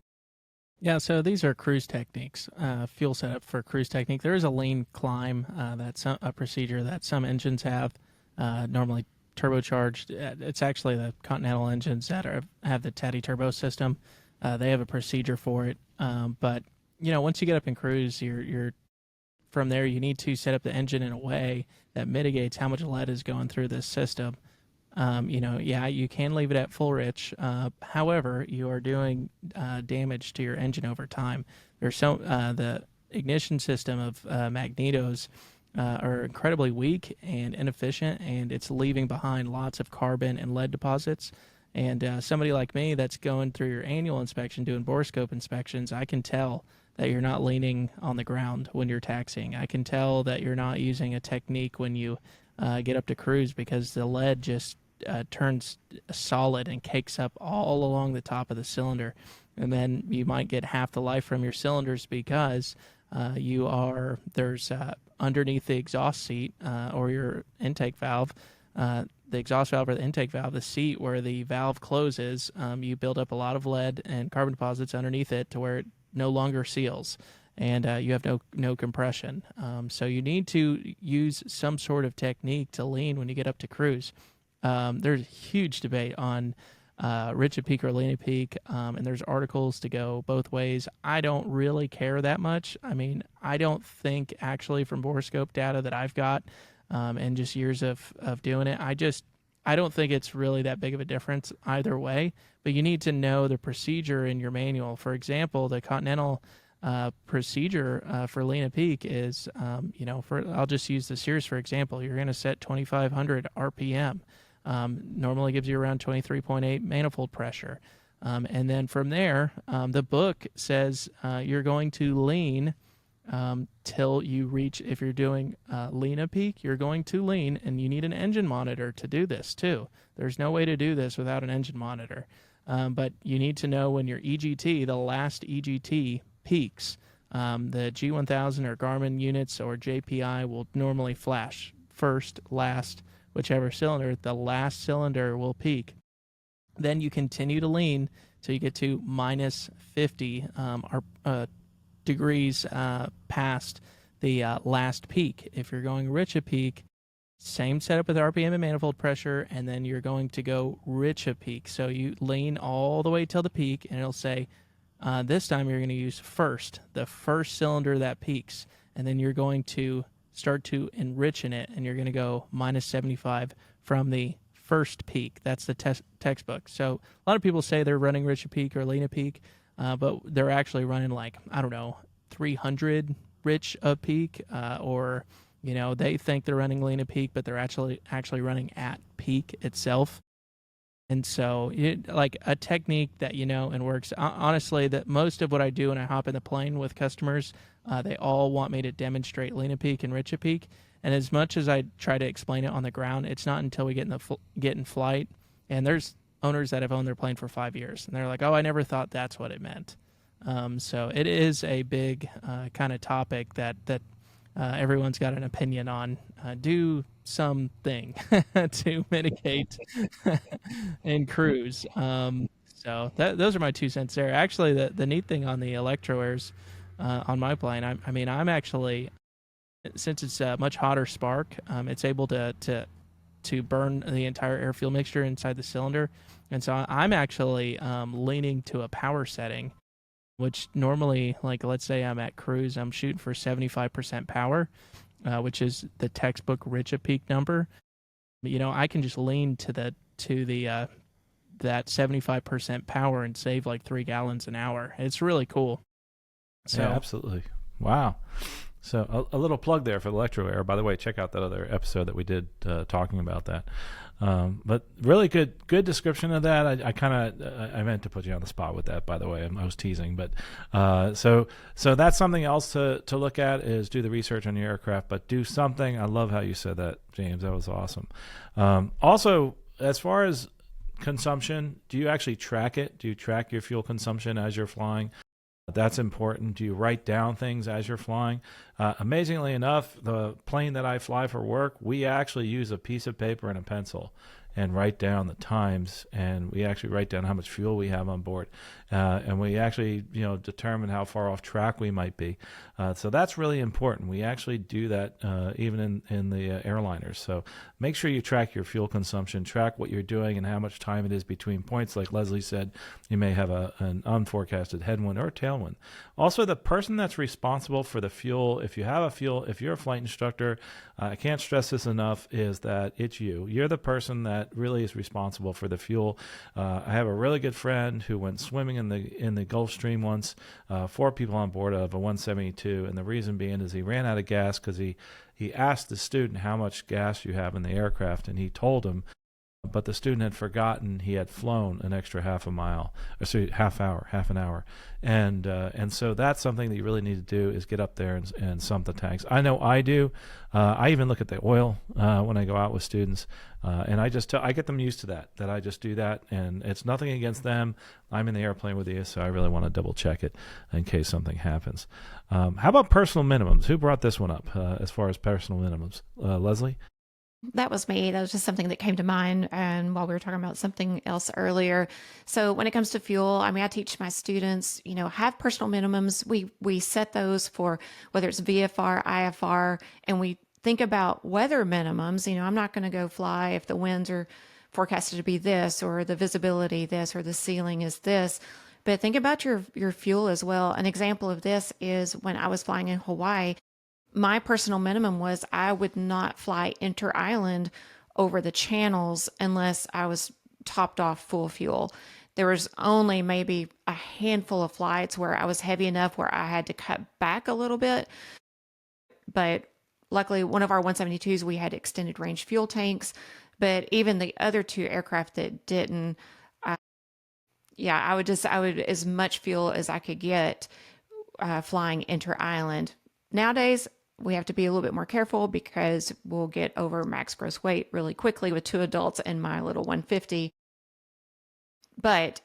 Yeah, so these are cruise techniques, fuel setup for cruise technique. There is a lean climb, that's a procedure that some engines have, normally turbocharged. It's actually the Continental engines that have the Teddy turbo system. They have a procedure for it. But, once you get up in cruise, you're from there, you need to set up the engine in a way that mitigates how much lead is going through this system. You can leave it at full rich. However, you are doing damage to your engine over time. There's the ignition system of magnetos are incredibly weak and inefficient, and it's leaving behind lots of carbon and lead deposits. And somebody like me that's going through your annual inspection, doing borescope inspections, I can tell that you're not leaning on the ground when you're taxiing. I can tell that you're not using a technique when you get up to cruise, because the lead just turns solid and cakes up all along the top of the cylinder. And then you might get half the life from your cylinders because there's underneath the exhaust seat or your intake valve, the exhaust valve or the intake valve, the seat where the valve closes, you build up a lot of lead and carbon deposits underneath it to where it no longer seals. And you have no compression. So you need to use some sort of technique to lean when you get up to cruise. There's a huge debate on rich at peak or lean at peak, and there's articles to go both ways. I don't really care that much. I mean, I don't think actually from borescope data that I've got and just years of doing it, I don't think it's really that big of a difference either way. But you need to know the procedure in your manual. For example, the Continental procedure for lean at peak is, I'll just use the Sears for example. You're going to set 2,500 RPM. Normally gives you around 23.8 manifold pressure. And then from there, the book says you're going to lean till you reach, if you're doing lean a peak, you're going to lean, and you need an engine monitor to do this too. There's no way to do this without an engine monitor. But you need to know when your EGT, the last EGT, peaks. The G1000 or Garmin units or JPI will normally flash first, last, whichever cylinder. The last cylinder will peak. Then you continue to lean till you get to minus 50 degrees past the last peak. If you're going rich a peak, same setup with RPM and manifold pressure, and then you're going to go rich a peak. So you lean all the way till the peak, and it'll say, this time you're going to use the first cylinder that peaks, and then you're going to start to enrich in it, and you're going to go minus 75 from the first peak. That's the textbook. So a lot of people say they're running rich a peak or lean a peak, but they're actually running 300 rich a peak, or they think they're running lean a peak, but they're actually running at peak itself. And so a technique that and works. Honestly, that most of what I do when I hop in the plane with customers, they all want me to demonstrate lean a peak and rich a peak. And as much as I try to explain it on the ground, it's not until we get in flight. And there's owners that have owned their plane for 5 years, and they're like, "Oh, I never thought that's what it meant." So it is a big kind of topic that everyone's got an opinion on. Do something to mitigate and cruise. So those are my 2 cents there. Actually, the neat thing on the electro airs on my plane, I'm actually, since it's a much hotter spark, it's able to burn the entire air fuel mixture inside the cylinder. And so I'm actually leaning to a power setting, which normally, let's say I'm at cruise, I'm shooting for 75% power, which is the textbook rich a peak number. I can just lean to that 75% power and save 3 gallons an hour. It's really cool. So yeah, absolutely. Wow. So a little plug there for the electro air. By the way, check out that other episode that we did talking about that. But really good description of that. I meant to put you on the spot with that, by the way. I was teasing, but so that's something else to look at, is do the research on your aircraft, but do something. I love how you said that, James. That was awesome. Also, as far as consumption, do you actually track it? Do you track your fuel consumption as you're flying? That's important. Do you write down things as you're flying? Amazingly enough, the plane that I fly for work, we actually use a piece of paper and a pencil and write down the times, and we actually write down how much fuel we have on board, and we actually determine how far off track we might be. So that's really important. We actually do that even in the airliners. So make sure you track your fuel consumption, track what you're doing and how much time it is between points. Like Leslie said, you may have an unforecasted headwind or tailwind. Also, the person that's responsible for the fuel, if you're a flight instructor, I can't stress this enough, is that it's you. You're the person that really is responsible for the fuel. I have a really good friend who went swimming in the Gulf Stream once, 4 people on board of a 172, and the reason being is he ran out of gas because he asked the student how much gas you have in the aircraft, and he told him, but the student had forgotten he had flown an extra half an hour, and so that's something that you really need to do, is get up there and sump the tanks. I know I do. I even look at the oil when I go out with students, and I get them used to that I just do that, and it's nothing against them. I'm in the airplane with you, so I really want to double check it in case something happens. How about personal minimums? Who brought this one up as far as personal minimums? Leslie? That was me. That was just something that came to mind. And while we were talking about something else earlier. So when it comes to fuel, I teach my students, have personal minimums. We set those for whether it's VFR, IFR, and we think about weather minimums. I'm not going to go fly if the winds are forecasted to be this, or the visibility this, or the ceiling is this. But think about your fuel as well. An example of this is when I was flying in Hawaii. My personal minimum was I would not fly inter-island over the channels unless I was topped off full fuel. There was only maybe a handful of flights where I was heavy enough where I had to cut back a little bit. But luckily, one of our 172s, we had extended range fuel tanks. But even the other 2 aircraft that didn't, yeah, I would as much fuel as I could get flying inter-island. Nowadays, we have to be a little bit more careful because we'll get over max gross weight really quickly with 2 adults and my little 150. But,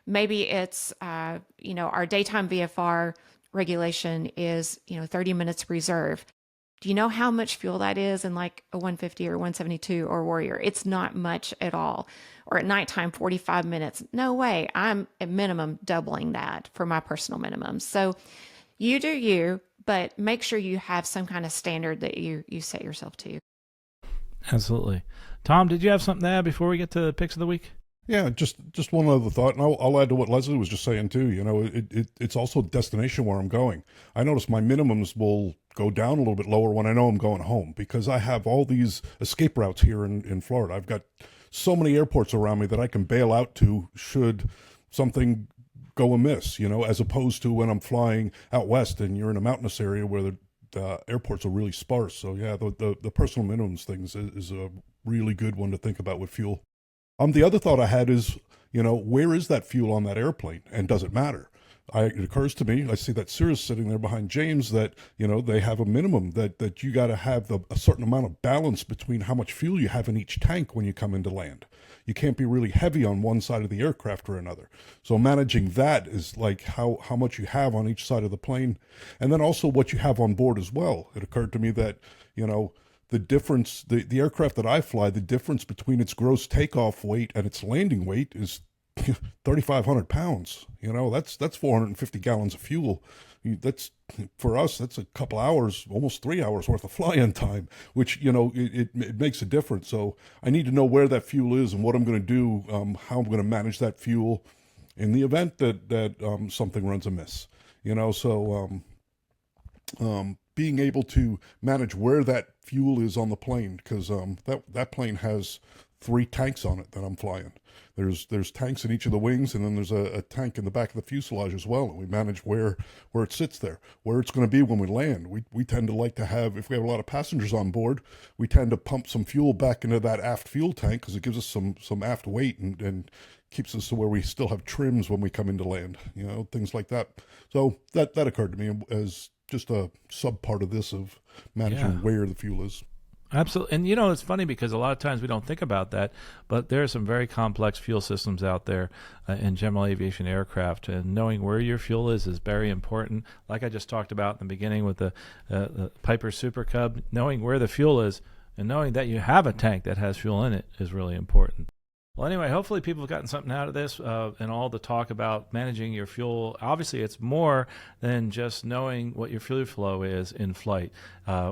maybe it's, our daytime VFR regulation is, 30 minutes reserve. Do you know how much fuel that is in like a 150 or 172 or Warrior? It's not much at all. Or at nighttime, 45 minutes. No way. I'm at minimum doubling that for my personal minimum. So you do you, but make sure you have some kind of standard that you set yourself to. Absolutely. Tom, did you have something to add before we get to the picks of the week? Yeah, just one other thought, and I'll add to what Leslie was just saying too. It's also destination where I'm going. I notice my minimums will go down a little bit lower when I know I'm going home because I have all these escape routes here in Florida. I've got so many airports around me that I can bail out to should something go amiss, as opposed to when I'm flying out west and you're in a mountainous area where the airports are really sparse. So yeah, the personal minimums things is a really good one to think about with fuel. The other thought I had is, where is that fuel on that airplane, and does it matter? It occurs to me, I see that Cirrus sitting there behind James, that, they have a minimum that you got to have a certain amount of balance between how much fuel you have in each tank when you come into land. You can't be really heavy on one side of the aircraft or another. So managing that is like how much you have on each side of the plane, and then also what you have on board as well. It occurred to me that, the difference, the aircraft that I fly, the difference between its gross takeoff weight and its landing weight is 3,500 pounds. That's 450 gallons of fuel. That's, for us, that's a couple hours, almost 3 hours worth of fly-in time, which, it makes a difference. So I need to know where that fuel is and what I'm going to do, how I'm going to manage that fuel in the event that something runs amiss. Being able to manage where that fuel is on the plane, because that plane has 3 tanks on it that I'm flying. There's tanks in each of the wings, and then there's a tank in the back of the fuselage as well, and we manage where it sits there, where it's going to be when we land. We tend to like to have, if we have a lot of passengers on board, we tend to pump some fuel back into that aft fuel tank because it gives us some aft weight and keeps us to where we still have trims when we come into land, things like that. So that occurred to me as just a sub part of this of managing where the fuel is. Absolutely. And it's funny because a lot of times we don't think about that, but there are some very complex fuel systems out there in general aviation aircraft, and knowing where your fuel is very important. Like I just talked about in the beginning with the Piper Super Cub, knowing where the fuel is and knowing that you have a tank that has fuel in it is really important. Well, anyway, hopefully people have gotten something out of this and all the talk about managing your fuel. Obviously, it's more than just knowing what your fuel flow is in flight.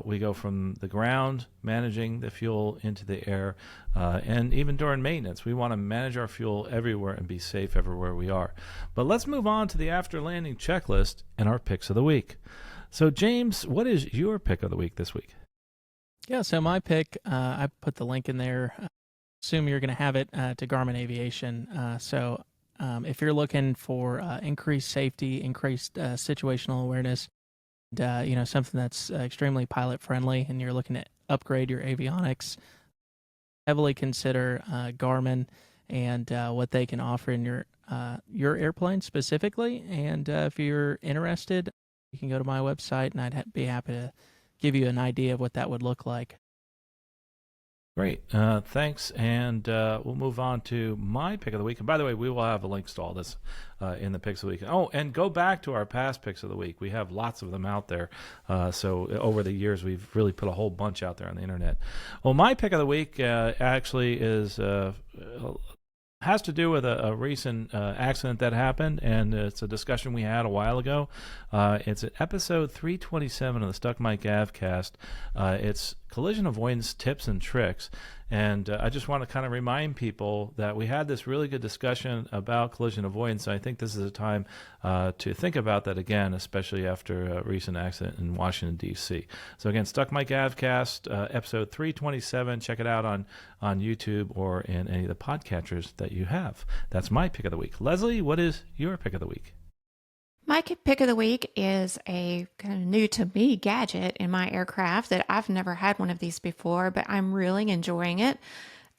We go from the ground, managing the fuel, into the air, and even during maintenance. We want to manage our fuel everywhere and be safe everywhere we are. But let's move on to the after landing checklist and our picks of the week. So, James, what is your pick of the week this week? Yeah, so my pick, I put the link in there. Assume you're going to have it to Garmin Aviation. So if you're looking for increased safety, increased situational awareness, something that's extremely pilot friendly, and you're looking to upgrade your avionics, heavily consider Garmin and what they can offer in your airplane specifically. And if you're interested, you can go to my website, and I'd be happy to give you an idea of what that would look like. Great. Thanks. And we'll move on to my pick of the week. And by the way, we will have links to all this in the picks of the week. Oh, and go back to our past picks of the week. We have lots of them out there. So over the years, we've really put a whole bunch out there on the internet. Well, my pick of the week actually has to do with a recent accident that happened, and it's a discussion we had a while ago. It's at episode 327 of the Stuck Mic AvCast. It's collision avoidance tips and tricks. And I just want to kind of remind people that we had this really good discussion about collision avoidance. I think this is a time to think about that again, especially after a recent accident in Washington, D.C. So again, Stuck Mic AvCast, episode 327. Check it out on YouTube or in any of the podcatchers that you have. That's my pick of the week. Leslie, what is your pick of the week? My pick of the week is a kind of new to me gadget in my aircraft that I've never had one of these before, but I'm really enjoying it.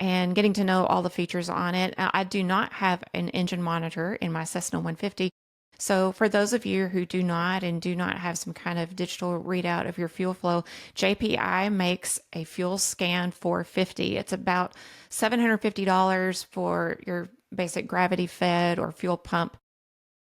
and getting to know all the features on it. I do not have an engine monitor in my Cessna 150. So for those of you who do not have some kind of digital readout of your fuel flow, JPI makes a fuel scan 450. It's about $750 for your basic gravity fed or fuel pump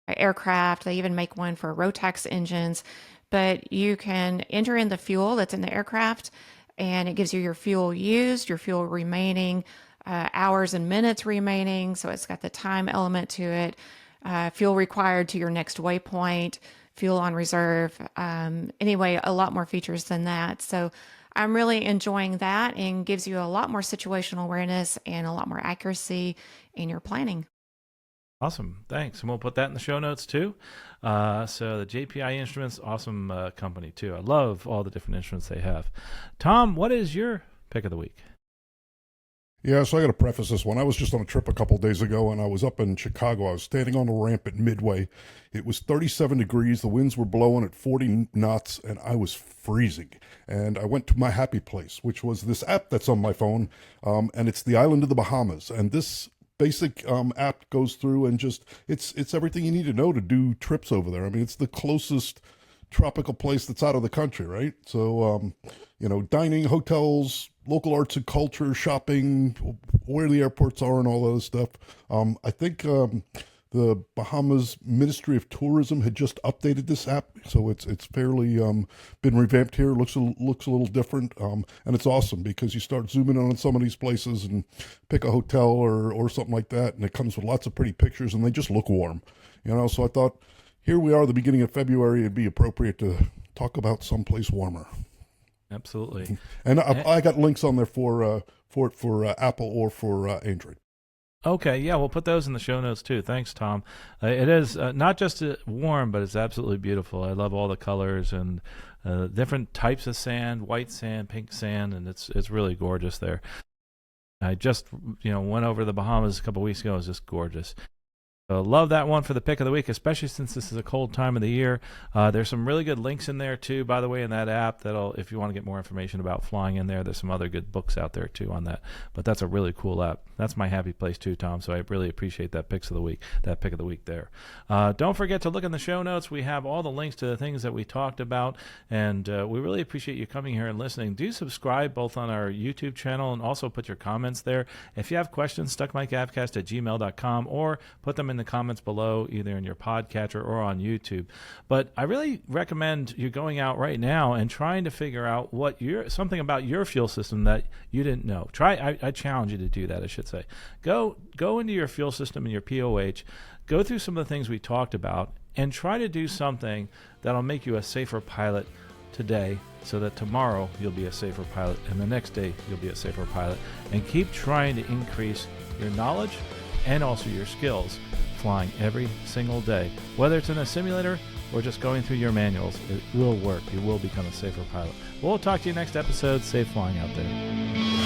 aircraft. They even make one for Rotax engines, but you can enter in the fuel that's in the aircraft, and it gives you your fuel used, your fuel remaining, hours and minutes remaining. So it's got the time element to it. Fuel required to your next waypoint, fuel on reserve. Anyway, a lot more features than that. So I'm really enjoying that, and gives you a lot more situational awareness and a lot more accuracy in your planning. Awesome. Thanks. And we'll put that in the show notes too. So the JPI Instruments, awesome company too. I love all the different instruments they have. Tom, what is your pick of the week? Yeah, so I got to preface this one. I was just on a trip a couple days ago, and I was up in Chicago. I was standing on a ramp at Midway. It was 37 degrees. The winds were blowing at 40 knots, and I was freezing. And I went to my happy place, which was this app that's on my phone, and it's the island of the Bahamas. And this basic app goes through and just it's everything you need to know to do trips over there. I mean, it's the closest tropical place that's out of the country, right? So dining, hotels, local arts and culture, shopping, where the airports are, and all that stuff. I think the Bahamas Ministry of Tourism had just updated this app, so it's fairly been revamped here. Looks a little different, and it's awesome because you start zooming in on some of these places and pick a hotel or something like that, and it comes with lots of pretty pictures, and they just look warm, So I thought, here we are, the beginning of February. It'd be appropriate to talk about someplace warmer. Absolutely. And I got links on there for Apple or for Android. Okay, yeah, we'll put those in the show notes too. Thanks, Tom. It is not just warm, but it's absolutely beautiful. I love all the colors and different types of sand, white sand, pink sand, and it's really gorgeous there. I just went over to the Bahamas a couple weeks ago. It was just gorgeous. So love that one for the pick of the week, especially since this is a cold time of the year. There's some really good links in there too, by the way, in that app. If you want to get more information about flying in there, there's some other good books out there too on that. But that's a really cool app. That's my happy place too, Tom. So I really appreciate that pick of the week there. Don't forget to look in the show notes. We have all the links to the things that we talked about, and we really appreciate you coming here and listening. Do subscribe both on our YouTube channel and also put your comments there. If you have questions, stuckmikeavcast@gmail.com, or put them in the comments below, either in your podcatcher or on YouTube. But I really recommend you going out right now and trying to figure out something about your fuel system that you didn't know. I challenge you to do that, I should say. Go into your fuel system and your POH, go through some of the things we talked about, and try to do something that'll make you a safer pilot today, so that tomorrow you'll be a safer pilot, and the next day you'll be a safer pilot. And keep trying to increase your knowledge and also your skills flying every single day. Whether it's in a simulator or just going through your manuals, it will work. You will become a safer pilot. We'll talk to you next episode. Safe flying out there.